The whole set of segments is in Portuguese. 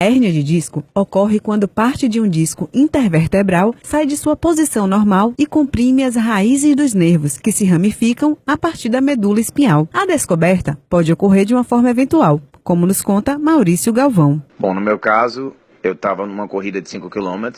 Hérnia de disco ocorre quando parte de um disco intervertebral sai de sua posição normal e comprime as raízes dos nervos, que se ramificam a partir da medula espinhal. A descoberta pode ocorrer de uma forma eventual, como nos conta Maurício Galvão. Bom, no meu caso, eu estava numa corrida de 5 km,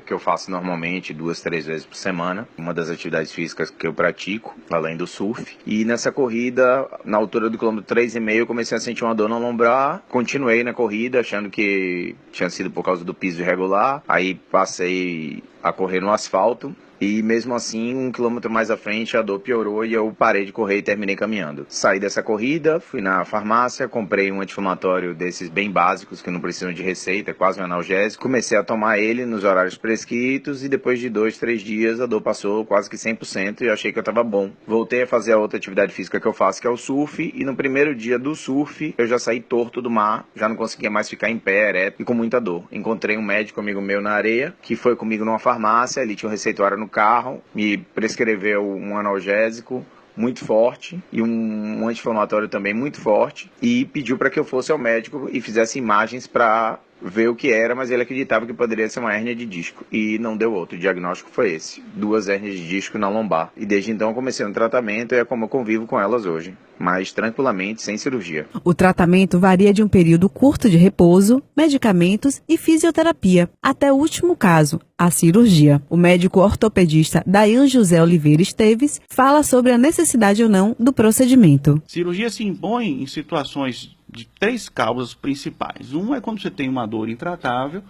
que eu faço normalmente 2, 3 vezes por semana, uma das atividades físicas que eu pratico, além do surf. E nessa corrida, na altura do quilômetro 3,5, eu comecei a sentir uma dor na lombar, continuei na corrida, achando que tinha sido por causa do piso irregular, aí passei a correr no asfalto. E mesmo assim, 1 quilômetro mais à frente, a dor piorou e eu parei de correr e terminei caminhando. Saí dessa corrida, fui na farmácia, comprei um anti-inflamatório desses bem básicos, que não precisam de receita, quase um analgésico. Comecei a tomar ele nos horários prescritos e depois de 2, 3 dias a dor passou quase que 100% e eu achei que eu estava bom. Voltei a fazer a outra atividade física que eu faço, que é o surf, e no primeiro dia do surf eu já saí torto do mar, já não conseguia mais ficar em pé, ereto e com muita dor. Encontrei um médico amigo meu na areia, que foi comigo numa farmácia, ele tinha um receituário no carro, me prescreveu um analgésico muito forte e um anti-inflamatório também muito forte e pediu para que eu fosse ao médico e fizesse imagens para ver o que era, mas ele acreditava que poderia ser uma hérnia de disco e não deu outro. O diagnóstico foi esse, 2 hérnias de disco na lombar. E desde então eu comecei um tratamento e é como eu convivo com elas hoje, mas tranquilamente, sem cirurgia. O tratamento varia de um período curto de repouso, medicamentos e fisioterapia, até o último caso, a cirurgia. O médico ortopedista Dayan José Oliveira Esteves fala sobre a necessidade ou não do procedimento. Cirurgia se impõe em situações de 3 causas principais. Um é quando você tem uma dor intratável,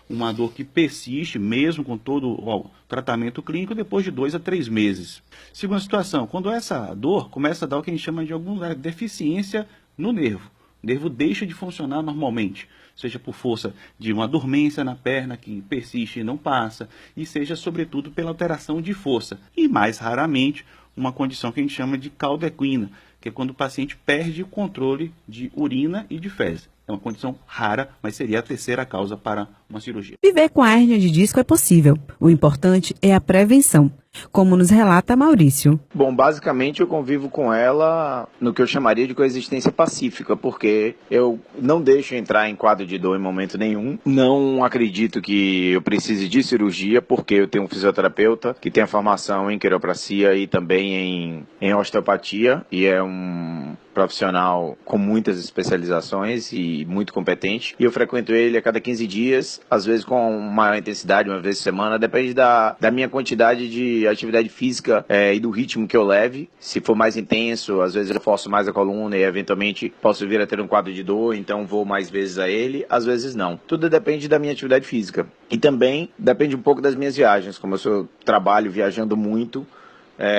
uma dor que persiste mesmo com todo o tratamento clínico depois de 2 a 3 meses. Segunda situação, quando essa dor começa a dar o que a gente chama de alguma deficiência no nervo. O nervo deixa de funcionar normalmente, seja por força de uma dormência na perna que persiste e não passa, e seja sobretudo pela alteração de força. E mais raramente, uma condição que a gente chama de cauda equina, que é quando o paciente perde o controle de urina e de fezes. É uma condição rara, mas seria a terceira causa para uma cirurgia. Viver com a hérnia de disco é possível. O importante é a prevenção, como nos relata Maurício. Bom, basicamente eu convivo com ela no que eu chamaria de coexistência pacífica, porque eu não deixo entrar em quadro de dor em momento nenhum. Não acredito que eu precise de cirurgia, porque eu tenho um fisioterapeuta que tem a formação em quiropracia e também em osteopatia, e é um profissional com muitas especializações e muito competente. E eu frequento ele a cada 15 dias, às vezes com maior intensidade, uma vez por semana, depende da minha quantidade de atividade física e do ritmo que eu leve. Se for mais intenso, às vezes eu forço mais a coluna e eventualmente posso vir a ter um quadro de dor, então vou mais vezes a ele, às vezes não. Tudo depende da minha atividade física. E também depende um pouco das minhas viagens, como eu trabalho viajando muito.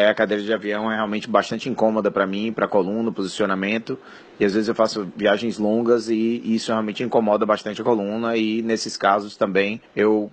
A cadeira de avião é realmente bastante incômoda para mim, para a coluna, posicionamento. E às vezes eu faço viagens longas e isso realmente incomoda bastante a coluna. E nesses casos também,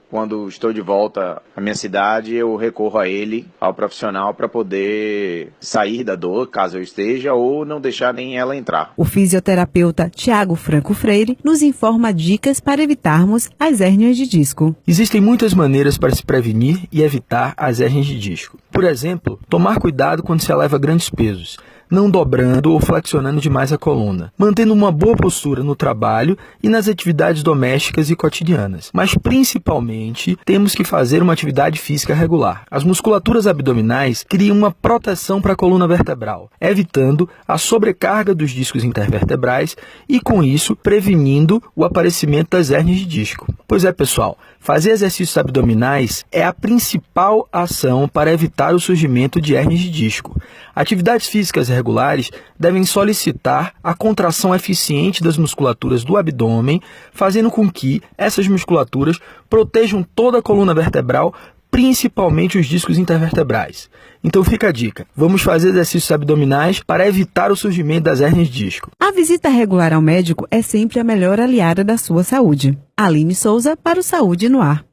quando estou de volta à minha cidade, eu recorro a ele, ao profissional, para poder sair da dor, caso eu esteja, ou não deixar nem ela entrar. O fisioterapeuta Tiago Franco Freire nos informa dicas para evitarmos as hérnias de disco. Existem muitas maneiras para se prevenir e evitar as hérnias de disco. Por exemplo, tomar cuidado quando se eleva grandes pesos, não dobrando ou flexionando demais a coluna, mantendo uma boa postura no trabalho e nas atividades domésticas e cotidianas. Mas principalmente, temos que fazer uma atividade física regular. As musculaturas abdominais criam uma proteção para a coluna vertebral, evitando a sobrecarga dos discos intervertebrais e, com isso, prevenindo o aparecimento das hérnias de disco. Pois é, pessoal, fazer exercícios abdominais é a principal ação para evitar o surgimento de hérnias de disco. Atividades físicas regulares devem solicitar a contração eficiente das musculaturas do abdômen, fazendo com que essas musculaturas protejam toda a coluna vertebral, principalmente os discos intervertebrais. Então fica a dica, vamos fazer exercícios abdominais para evitar o surgimento das hérnias de disco. A visita regular ao médico é sempre a melhor aliada da sua saúde. Aline Souza para o Saúde no Ar.